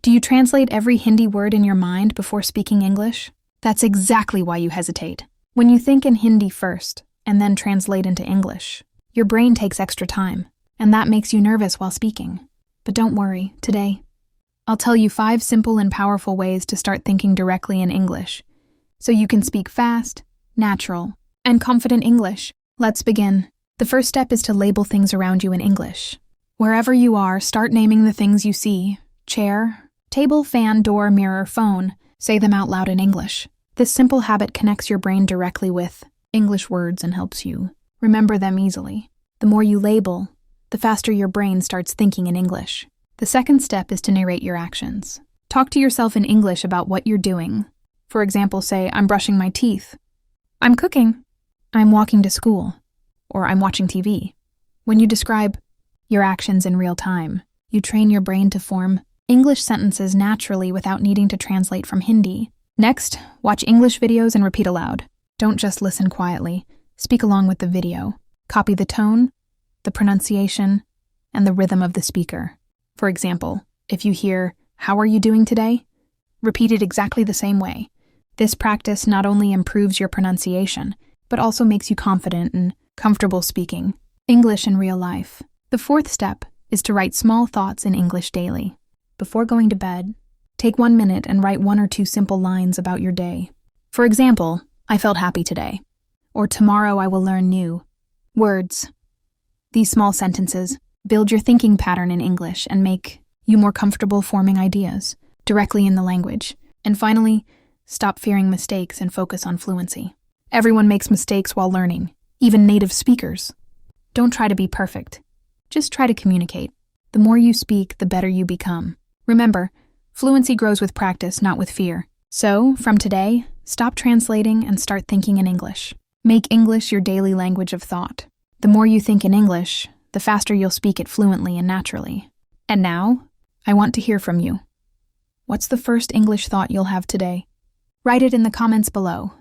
Do you translate every Hindi word in your mind before speaking English? That's exactly why you hesitate. When you think in Hindi first and then translate into English, your brain takes extra time, and that makes you nervous while speaking. But don't worry, today, I'll tell you 5 simple and powerful ways to start thinking directly in English, so you can speak fast, natural, and confident English. Let's begin. The first step is to label things around you in English. Wherever you are, start naming the things you see: chair, table, fan, door, mirror, phone. Say them out loud in English. This simple habit connects your brain directly with English words and helps you remember them easily. The more you label, the faster your brain starts thinking in English. The second step is to narrate your actions. Talk to yourself in English about what you're doing. For example, say, I'm brushing my teeth, I'm cooking, I'm walking to school, or I'm watching TV. When you describe your actions in real time, you train your brain to form English sentences naturally without needing to translate from Hindi. Next, watch English videos and repeat aloud. Don't just listen quietly. Speak along with the video. Copy the tone, the pronunciation, and the rhythm of the speaker. For example, if you hear, "How are you doing today?" repeat it exactly the same way. This practice not only improves your pronunciation, but also makes you confident and comfortable speaking English in real life. The fourth step is to write small thoughts in English daily. Before going to bed, take 1 minute and write 1 or 2 simple lines about your day. For example, I felt happy today, or tomorrow I will learn new words. These small sentences build your thinking pattern in English and make you more comfortable forming ideas directly in the language. And finally, stop fearing mistakes and focus on fluency. Everyone makes mistakes while learning, even native speakers. Don't try to be perfect. Just try to communicate. The more you speak, the better you become. Remember, fluency grows with practice, not with fear. So, from today, stop translating and start thinking in English. Make English your daily language of thought. The more you think in English, the faster you'll speak it fluently and naturally. And now, I want to hear from you. What's the first English thought you'll have today? Write it in the comments below,